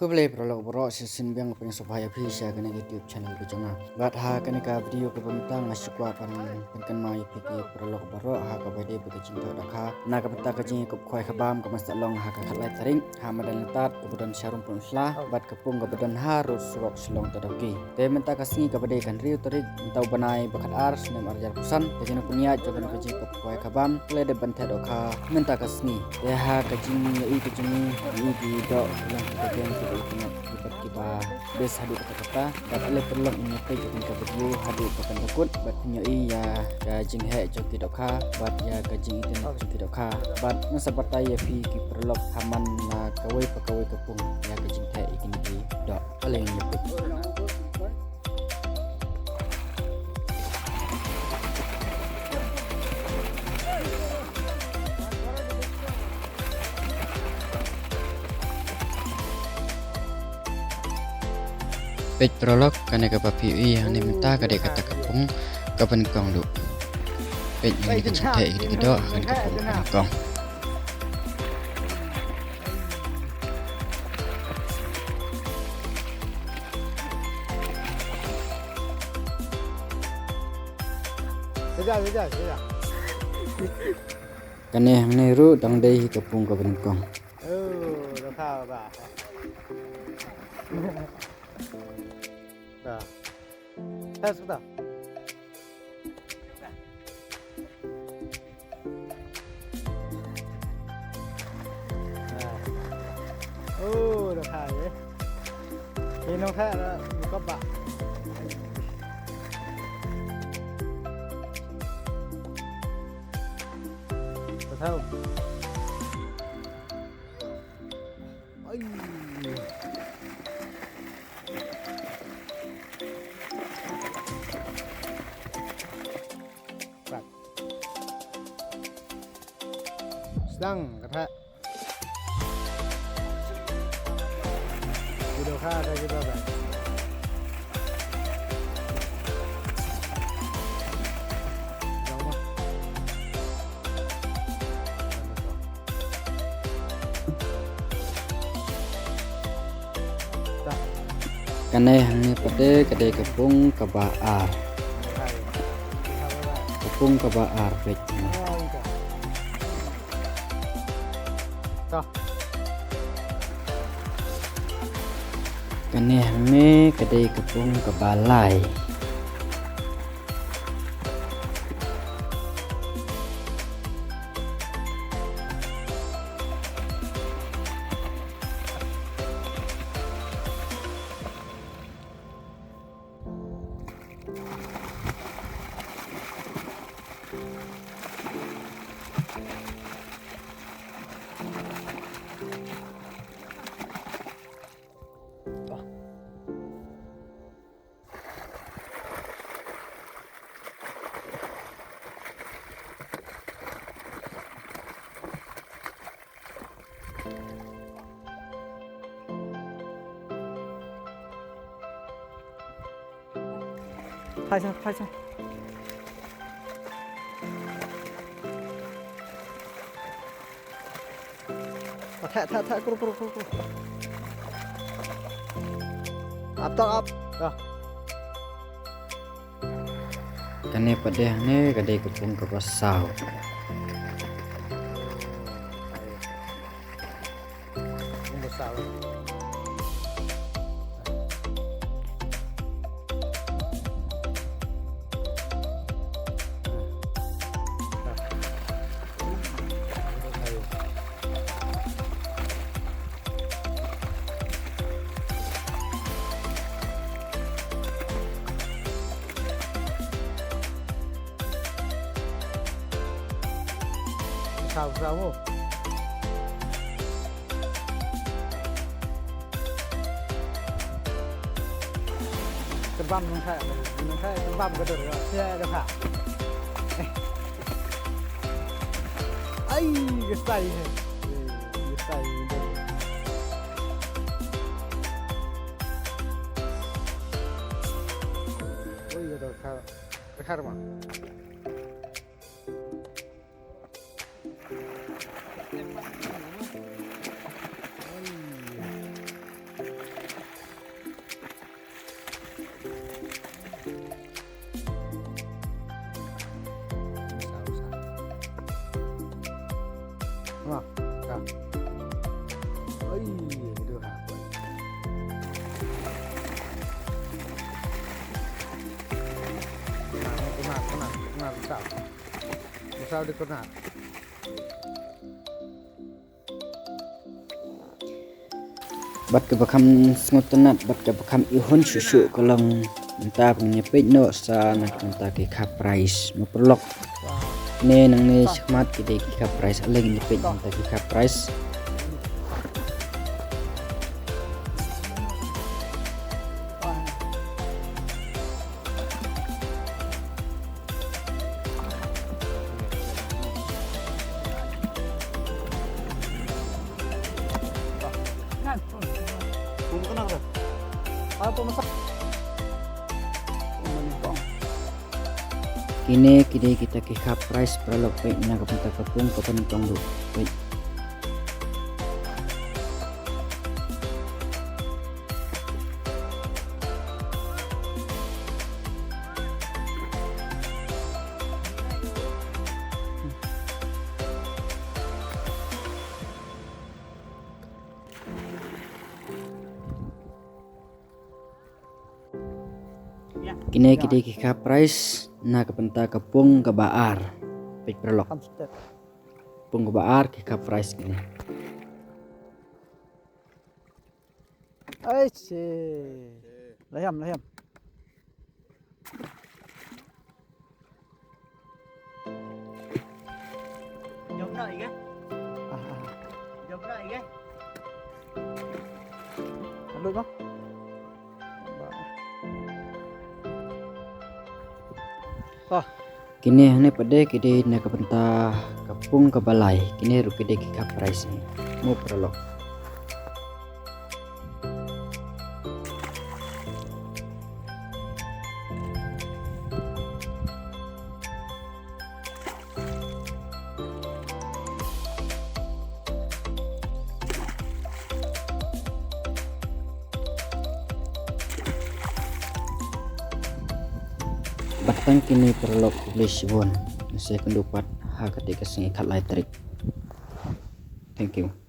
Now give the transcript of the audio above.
Kuble prolog boro sisin biang peng supaya bisa kena YouTube channel kejona. Bat ha kena ka video ke bentang asukwa kan mai piki prolog boro ha ka bade bege cinta dakha. Na ka benta ka jing kup khoi khabam ka masta long ha ka khatlai taring ha madan letat kebudan syarum pun slah bat kepung kebudan harus surok selong tadaki. Te menta ka singi ka bade kan riu tarik entau banai bakat ars nem arjar pusan ka jina punya jogan ka jing kup khoi khabam klede benta dokha menta ka singi. Te ha ka jing i ka jing i di dok yang ka lipat kita bes hadu kata-kata dan oleh perlu menyepai ketika video hadu pakan takut bat punya ya gajing he joki dokha bat ya gajing itu joki dokha bat masa partai ya fi ki perlu haman na kawai pakawai kepung ya gajing he ikin di dok oleh menyepai page prolog kane ka papi yang minta ka de kata kapung ka penikong lu page yang ka cinta iki do akan kapung penikong Sejak. kane niru dang dei kapung ka penikong Nó khao bà. Đó. Hết xuống đâu. Nó khao vậy. Thì nó khao đó, có bạn. Tahu. Ay. Bạc. Sedang kata. Video kata kita bang. kane hangni pade kade kapung ka baar kapung ka baar page kane hangni kade kapung ka balai Thay cho. Thả, kuru. Up. Dah. kane pade hane kade kapung ka pasau Ini besar. Sao. Terbang nungkai terbang ke dulu. Ya, dah. Ai, gestai. Gestai. Oh, ya dah. Bekar mah. Ôi, đưa hạt vậy. Con hạt sao? Sao đi con hạt? Bat ke bakam ngotenat bat ke bakam ihun susu kolong entah punya no sa nak entah ke ka price memperlok ne nang ne semat ke ka price aleng ni entah ke ka price Apa masak? kini kita ke ka price perlok pe na ka punta ka pun ko penutong du pe kini ka price na ka punta ka pung ka baar pe perlok Hamster. pung ka baar ke ka price kini Ai chê. Laham, laham. Giống đợi ghê, À, giống đợi ghê. được không? kini hane pade kide na ka punta ka pung ka balai kini ru kide ka price ni mo perlok batang kini perlok publish bon saya kendupat ha ketika sing ikat light trik. Thank you.